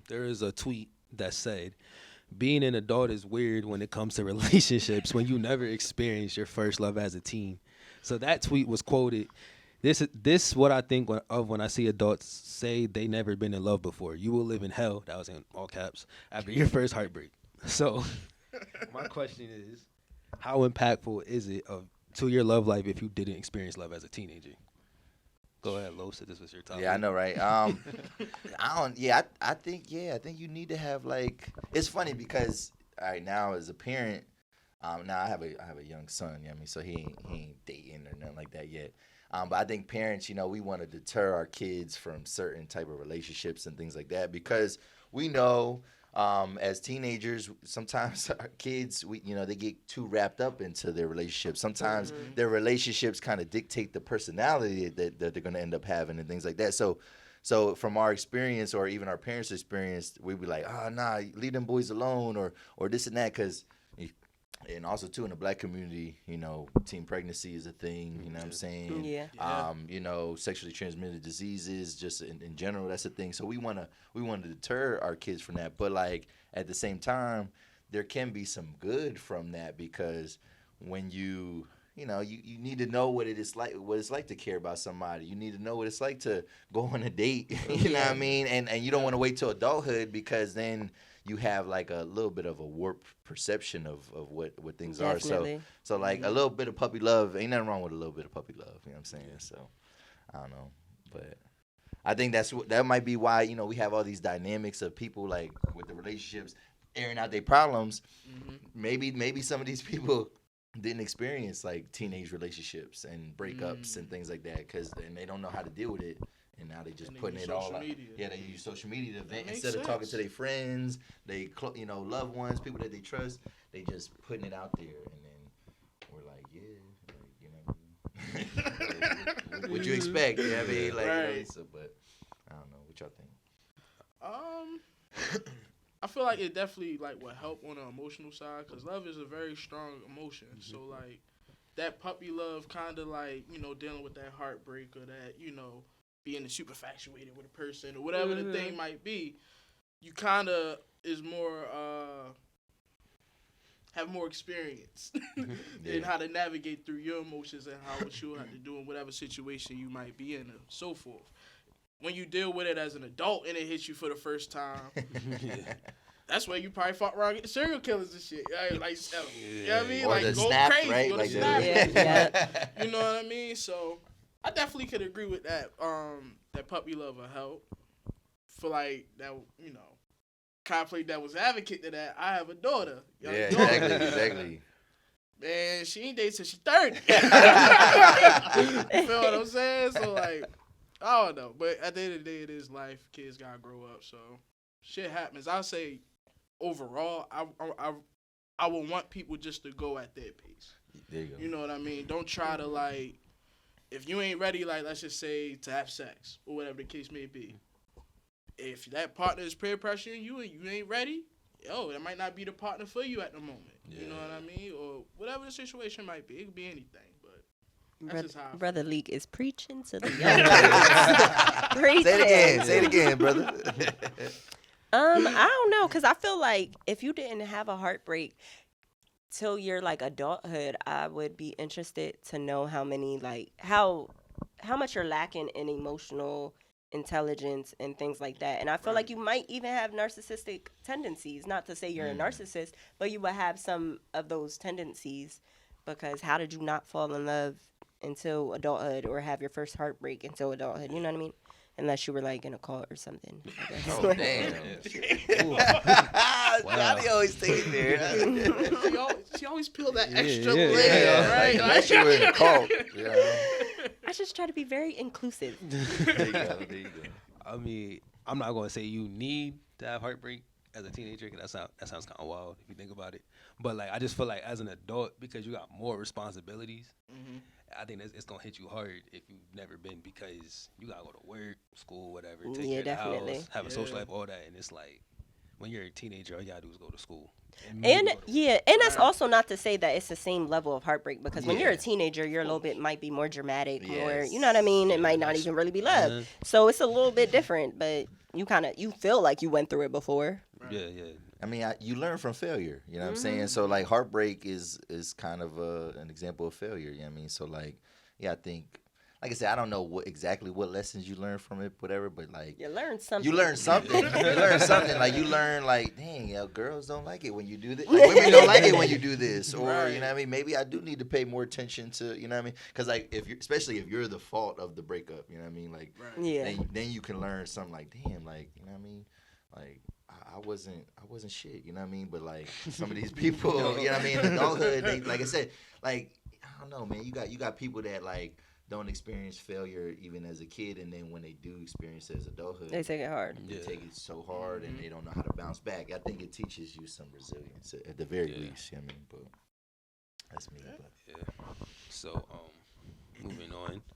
there is a tweet that said, being an adult is weird when it comes to relationships when you never experienced your first love as a teen. So that tweet was quoted. This what I think of when I see adults say they never been in love before. You will live in hell. That was in all caps after your first heartbreak. So my question is, how impactful is it to your love life if you didn't experience love as a teenager? Go ahead, Lo. So this was your topic. Yeah, I know, right? I don't. Yeah, I think. Yeah, I think you need to have like. It's funny because all right now as a parent, now I have a young son. You know what I mean, so he ain't dating or nothing like that yet. But I think parents, we want to deter our kids from certain type of relationships and things like that because we know as teenagers, sometimes our kids, they get too wrapped up into their relationships. Sometimes their relationships kind of dictate the personality that they're going to end up having and things like that. So from our experience or even our parents' experience, we'd be like, oh, nah, leave them boys alone or this and that because and also too in the black community, teen pregnancy is a thing. You know what I'm saying? Yeah. Sexually transmitted diseases, just in general, that's a thing. So we wanna deter our kids from that. But like at the same time, there can be some good from that because when you need to know what it's like to care about somebody. You need to know what it's like to go on a date. You know what I mean? And you don't want to wait till adulthood because then you have like a little bit of a warped perception of what things Definitely. are. So like a little bit of puppy love, ain't nothing wrong with a little bit of puppy love. You know what I'm saying? So I don't know, but I think that might be why we have all these dynamics of people like with the relationships airing out their problems. Maybe some of these people didn't experience like teenage relationships and breakups and things like that because they don't know how to deal with it. And now they just putting it all out. Yeah, they use social media to vent instead of talking to their friends, loved ones, people that they trust. They just putting it out there, and then we're like, what you expect? You know what I mean? Like, right. But I don't know what y'all think. I feel like it definitely like would help on the emotional side because love is a very strong emotion. So like that puppy love, kind of like dealing with that heartbreak or that being super infatuated with a person or whatever the thing might be, you kind of is more have more experience in how to navigate through your emotions and what you have to do in whatever situation you might be in and so forth. When you deal with it as an adult and it hits you for the first time, that's where you probably fought around with the serial killers and shit. Like, you know what I mean? Or like, the go snap, crazy. right? Go Like to snap. Yeah. You know what I mean? So I definitely could agree with that. That puppy love will help. For like that, conflict that was advocate to that. I have a daughter. Yeah, daughter. exactly. Man, she ain't dated till she's 30. You feel what I'm saying? So like, I don't know. But at the end of the day, it is life. Kids gotta grow up. So shit happens. I'll say overall, I would want people just to go at their pace. There you go. You know what I mean? Don't try to like. If you ain't ready, like, let's just say, to have sex, or whatever the case may be, if that partner is peer pressuring you and you ain't ready, that might not be the partner for you at the moment. Yeah. You know what I mean? Or whatever the situation might be. It could be anything, but that's just how I feel. Brother Leak is preaching to the young ladies. Say it again, brother. I don't know, because I feel like if you didn't have a heartbreak till your like adulthood, I would be interested to know how much you're lacking in emotional intelligence and things like that. And I feel like you might even have narcissistic tendencies. Not to say you're a narcissist, but you would have some of those tendencies because how did you not fall in love until adulthood or have your first heartbreak until adulthood? You know what I mean? Unless you were like in a cult or something. Oh, damn. Johnny always stayed there. She always peeled that extra layer, right? Unless you were in a cult. I just try to be very inclusive. There you go. I mean, I'm not going to say you need to have heartbreak as a teenager because that sounds kind of wild if you think about it. But like, I just feel like as an adult, because you got more responsibilities, I think it's going to hit you hard if you've never been because you got to go to work, school, whatever, take care of the house, have a social life, all that. And it's like, when you're a teenager, all you gotta do is go to school. And maybe go to work. yeah, and that's Right. also not to say that it's the same level of heartbreak, because when you're a Yeah. teenager, you're a little bit might be more dramatic, more, Yes. you know what I mean? It Yeah, might not that's- even really be love. Uh-huh. So it's a little bit different, but you feel like you went through it before. Yeah, yeah. I mean, you learn from failure. You know what I'm Mm-hmm. saying? So like heartbreak is kind of an example of failure. You know what I mean? So like, yeah, I think, like I said, I don't know exactly what lessons you learn from it, whatever. But like, You learn something. you learn something. You learn something. Like you learn, like, dang, girls don't like it when you do this. Like, women don't like it when you do this, or Right. you know what I mean. Maybe I do need to pay more attention to, you know what I mean? Because like, especially if you're the fault of the breakup, you know what I mean? Like, Right. Yeah. then you can learn something like, damn, like, you know what I mean? Like, I wasn't shit, you know what I mean? But like some of these people, you know what I mean? In adulthood, they, like I said, like, I don't know, man. You got people that like don't experience failure even as a kid, and then when they do experience it as adulthood, They take it hard. they Yeah. take it so hard and they don't know how to bounce back. I think it teaches you some resilience at the very Yeah. least. You know what I mean? But that's me. But Yeah. So, moving on.